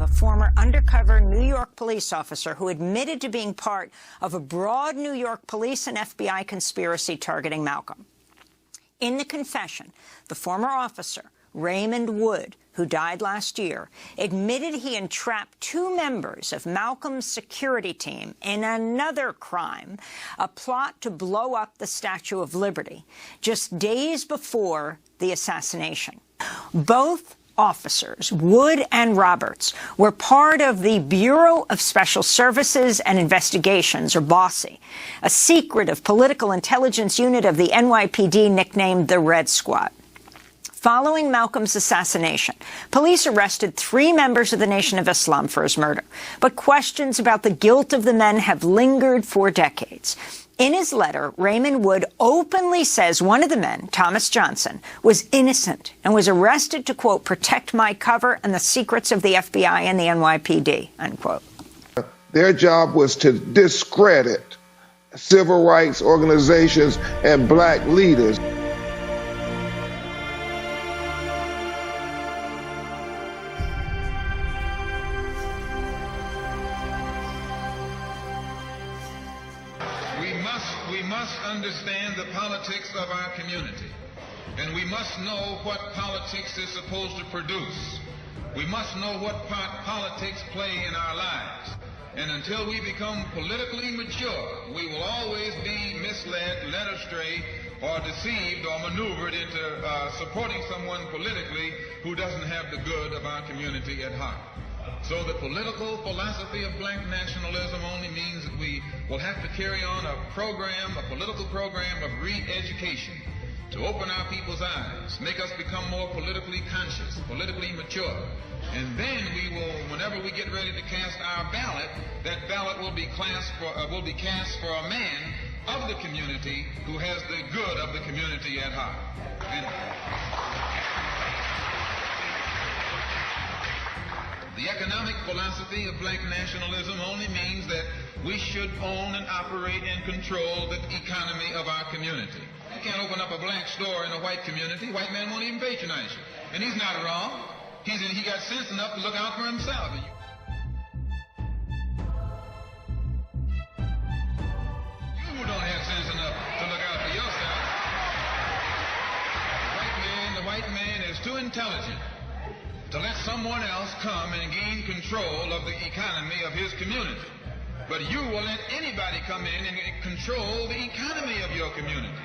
a former undercover New York police officer who admitted to being part of a broad New York police and FBI conspiracy targeting Malcolm. In the confession, the former officer, Raymond Wood, who died last year, admitted he entrapped two members of Malcolm's security team in another crime, a plot to blow up the Statue of Liberty, just days before the assassination. Both officers, Wood and Roberts, were part of the Bureau of Special Services and Investigations, or BOSSI, a secretive political intelligence unit of the NYPD nicknamed the Red Squad. Following Malcolm's assassination, police arrested 3 members of the Nation of Islam for his murder, but questions about the guilt of the men have lingered for decades. In his letter, Raymond Wood openly says one of the men, Thomas Johnson, was innocent and was arrested to, quote, protect my cover and the secrets of the FBI and the NYPD, unquote. Their job was to discredit civil rights organizations and black leaders. We must understand the politics of our community, and we must know what politics is supposed to produce. We must know what part politics play in our lives. And until we become politically mature, we will always be misled, led astray, or deceived or maneuvered into supporting someone politically who doesn't have the good of our community at heart. So the political philosophy of black nationalism only means that we will have to carry on a political program of re-education to open our people's eyes, make us become more politically conscious, politically mature. And then we will, whenever we get ready to cast our ballot, that ballot will be cast for a man of the community who has the good of the community at heart. The economic philosophy of black nationalism only means that we should own and operate and control the economy of our community. You can't open up a black store in a white community. White man won't even patronize you. And he's not wrong. He got sense enough to look out for himself. You don't have sense enough to look out for yourself. The white man is too intelligent to let someone else come and gain control of the economy of his community. But you will let anybody come in and control the economy of your community.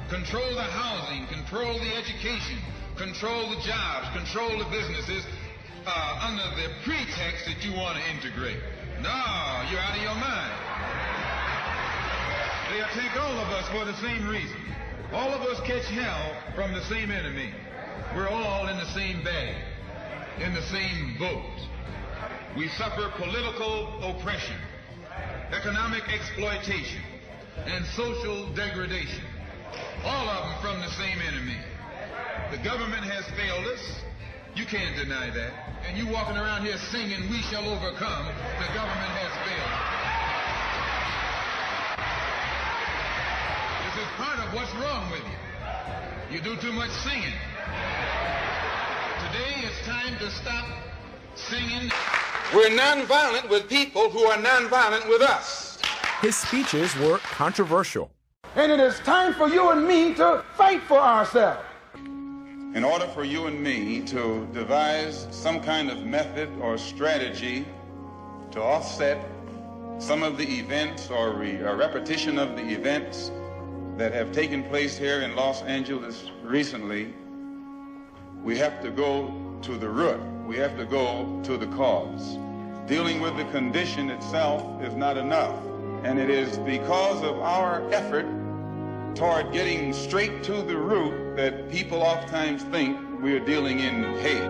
Control the housing, control the education, control the jobs, control the businesses under the pretext that you want to integrate. No, you're out of your mind. They attack all of us for the same reason. All of us catch hell from the same enemy. We're all in the same bag, in the same boat. We suffer political oppression, economic exploitation, and social degradation. All of them from the same enemy. The government has failed us. You can't deny that. And you walking around here singing, "We shall overcome." The government has failed. This is part of what's wrong with you. You do too much singing. Today it's time to stop singing. We're nonviolent with people who are nonviolent with us. His speeches were controversial. And it is time for you and me to fight for ourselves. In order for you and me to devise some kind of method or strategy to offset some of the events or a repetition of the events that have taken place here in Los Angeles recently, we have to go to the root. We have to go to the cause. Dealing with the condition itself is not enough. And it is because of our effort toward getting straight to the root that people oftentimes think we're dealing in hate.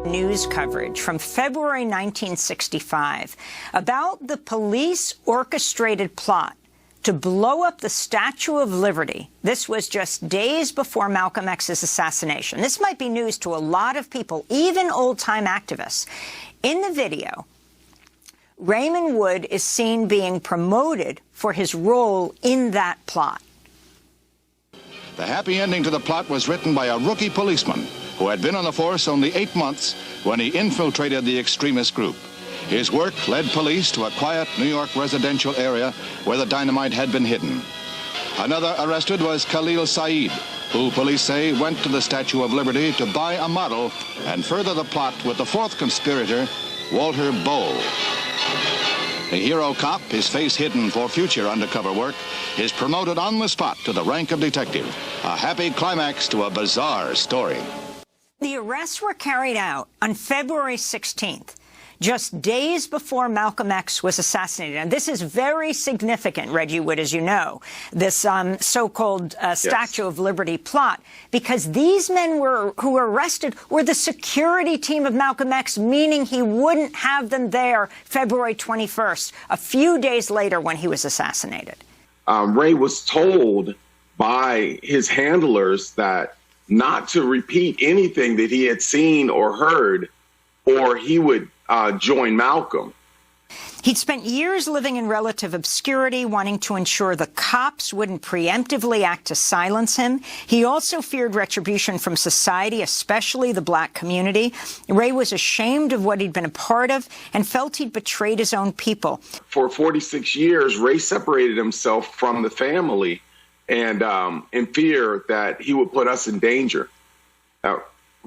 News coverage from February 1965 about the police-orchestrated plot to blow up the Statue of Liberty. This was just days before Malcolm X's assassination. This might be news to a lot of people, even old-time activists. In the video, Raymond Wood is seen being promoted for his role in that plot. The happy ending to the plot was written by a rookie policeman who had been on the force only 8 months when he infiltrated the extremist group. His work led police to a quiet New York residential area where the dynamite had been hidden. Another arrested was Khalil Saeed, who police say went to the Statue of Liberty to buy a model and further the plot with the fourth conspirator, Walter Bowl. A hero cop, his face hidden for future undercover work, is promoted on the spot to the rank of detective. A happy climax to a bizarre story. The arrests were carried out on February 16th. Just days before Malcolm X was assassinated. And this is very significant, Reggie Wood, as you know, this so-called Statue of Liberty plot, because these men who were arrested were the security team of Malcolm X, meaning he wouldn't have them there February 21st, a few days later when he was assassinated. Ray was told by his handlers that not to repeat anything that he had seen or heard, or he would join Malcolm. He'd spent years living in relative obscurity, wanting to ensure the cops wouldn't preemptively act to silence him. He also feared retribution from society, especially the black community. Ray was ashamed of what he'd been a part of and felt he'd betrayed his own people. For 46 years, Ray separated himself from the family and in fear that he would put us in danger.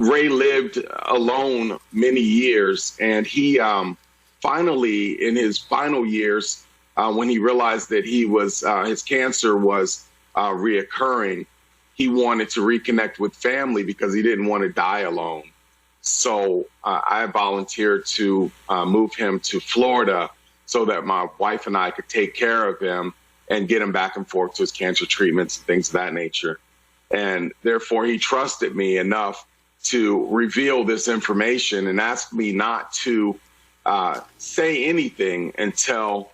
Ray lived alone many years, and he finally, in his final years, when he realized that his cancer was reoccurring, he wanted to reconnect with family because he didn't want to die alone. So I volunteered to move him to Florida so that my wife and I could take care of him and get him back and forth to his cancer treatments and things of that nature. And therefore, he trusted me enough to reveal this information and ask me not to say anything until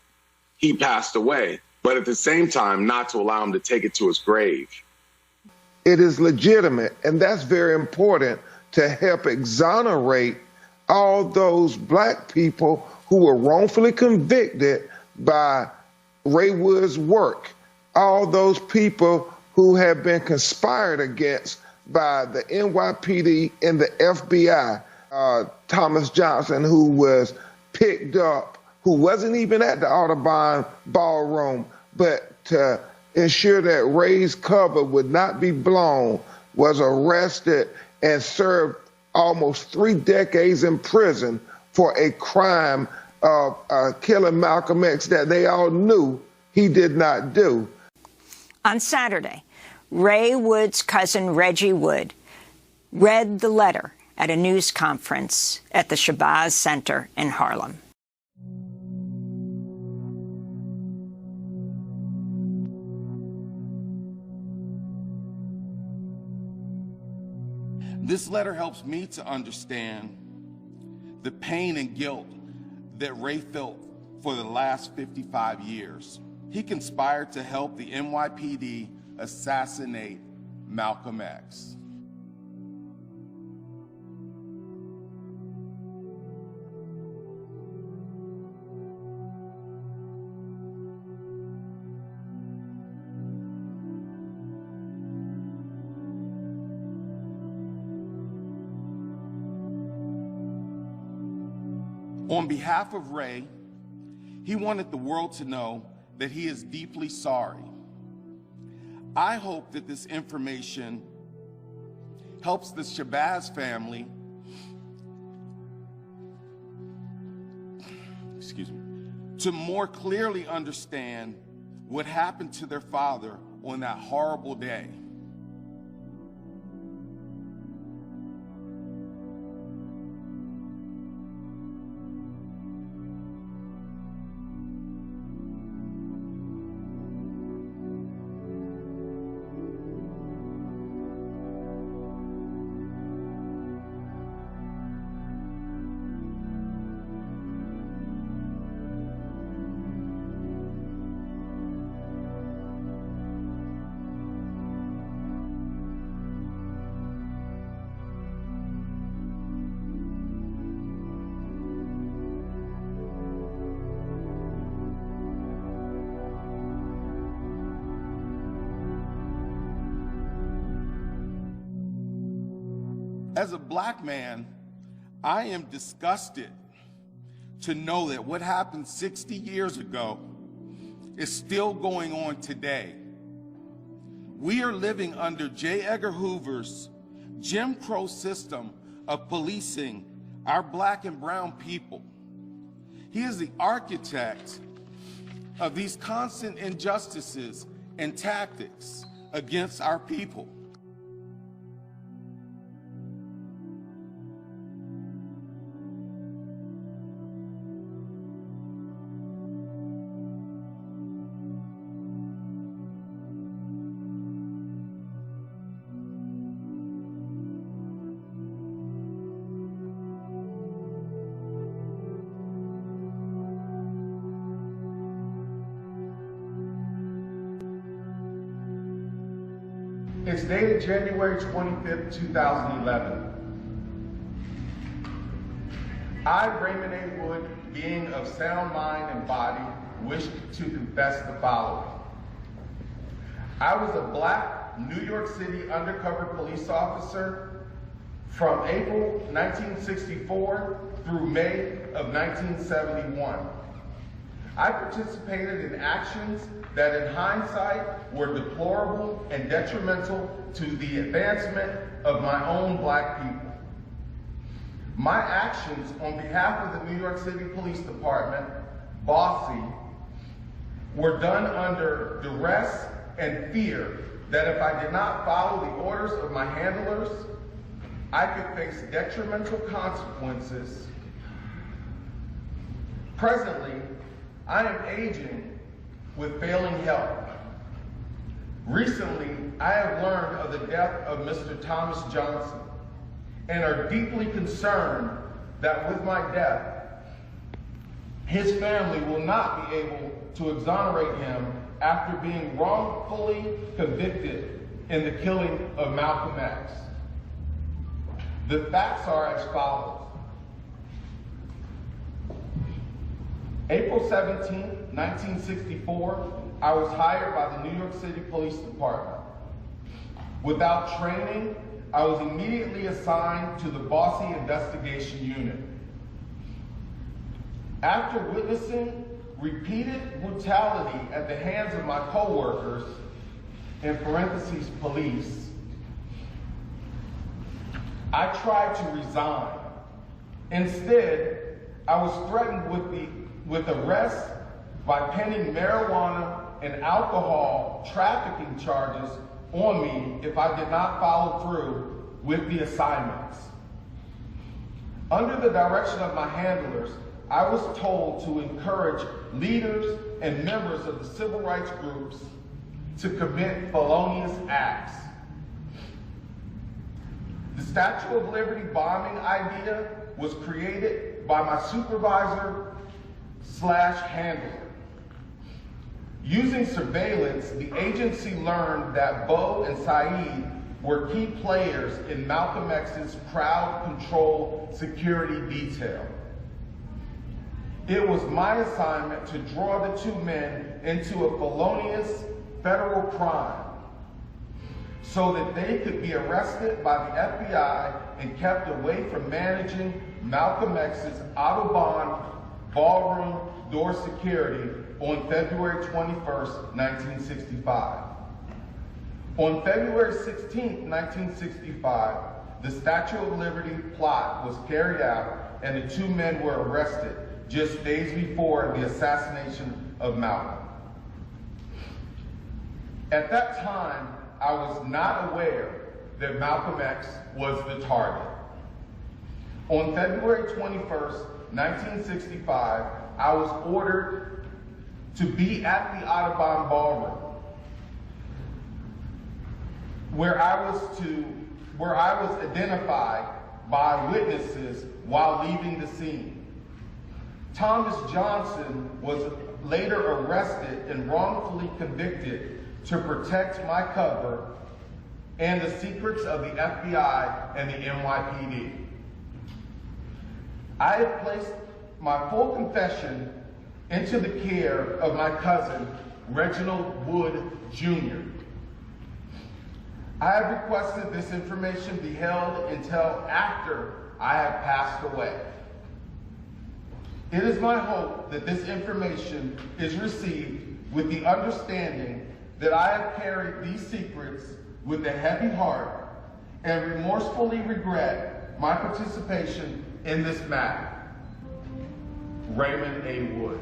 he passed away, but at the same time, not to allow him to take it to his grave. It is legitimate, and that's very important to help exonerate all those black people who were wrongfully convicted by Ray Wood's work, all those people who have been conspired against by the NYPD and the FBI. Thomas Johnson, who was picked up, who wasn't even at the Audubon ballroom, but to ensure that Ray's cover would not be blown, was arrested and served almost 3 decades in prison for a crime of killing Malcolm X that they all knew he did not do. On Saturday, Ray Wood's cousin, Reggie Wood, read the letter at a news conference at the Shabazz Center in Harlem. This letter helps me to understand the pain and guilt that Ray felt for the last 55 years. He conspired to help the NYPD assassinate Malcolm X. On behalf of Ray, he wanted the world to know that he is deeply sorry. I hope that this information helps the Shabazz family, to more clearly understand what happened to their father on that horrible day. As a black man, I am disgusted to know that what happened 60 years ago is still going on today. We are living under J. Edgar Hoover's Jim Crow system of policing our black and brown people. He is the architect of these constant injustices and tactics against our people. It's dated January 25th, 2011. I, Raymond A. Wood, being of sound mind and body, wish to confess the following. I was a black New York City undercover police officer from April 1964 through May of 1971. I participated in actions that in hindsight were deplorable and detrimental to the advancement of my own black people. My actions on behalf of the New York City Police Department, BOSSY, were done under duress and fear that if I did not follow the orders of my handlers, I could face detrimental consequences. Presently, I am aging with failing health. Recently, I have learned of the death of Mr. Thomas Johnson and are deeply concerned that with my death, his family will not be able to exonerate him after being wrongfully convicted in the killing of Malcolm X. The facts are as follows. April 17, 1964, I was hired by the New York City Police Department. Without training, I was immediately assigned to the BOSSY Investigation Unit. After witnessing repeated brutality at the hands of my co-workers, in parentheses, police, I tried to resign. Instead, I was threatened with arrest by penning marijuana and alcohol trafficking charges on me if I did not follow through with the assignments. Under the direction of my handlers, I was told to encourage leaders and members of the civil rights groups to commit felonious acts. The Statue of Liberty bombing idea was created by my supervisor / handler. Using surveillance, the agency learned that Bo and Saeed were key players in Malcolm X's crowd control security detail. It was my assignment to draw the two men into a felonious federal crime so that they could be arrested by the FBI and kept away from managing Malcolm X's Audubon ballroom door security on February 21st, 1965. On February 16th, 1965, the Statue of Liberty plot was carried out and the two men were arrested just days before the assassination of Malcolm. At that time, I was not aware that Malcolm X was the target. On February 21st, 1965, I was ordered to be at the Audubon Ballroom, where I was identified by witnesses while leaving the scene. Thomas Johnson was later arrested and wrongfully convicted to protect my cover and the secrets of the FBI and the NYPD. I have placed my full confession into the care of my cousin, Reginald Wood, Jr. I have requested this information be held until after I have passed away. It is my hope that this information is received with the understanding that I have carried these secrets with a heavy heart and remorsefully regret my participation in this matter. Raymond A. Wood.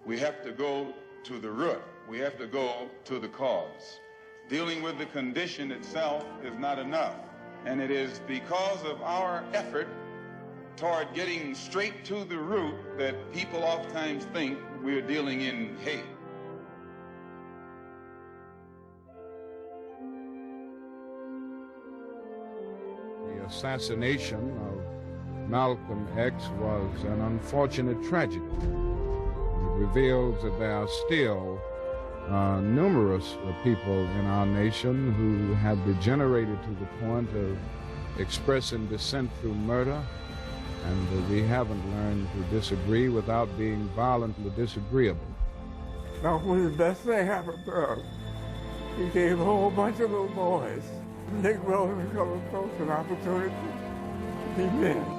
We have to go to the root. We have to go to the cause. Dealing with the condition itself is not enough. And it is because of our effort toward getting straight to the root that people oftentimes think we're dealing in hate. The assassination of Malcolm X was an unfortunate tragedy. It reveals that there are still numerous people in our nation who have degenerated to the point of expressing dissent through murder, and we haven't learned to disagree without being violently disagreeable. Malcolm was the best thing happened to us. He gave a whole bunch of little boys, Negroes and colored folks, an opportunity to be men.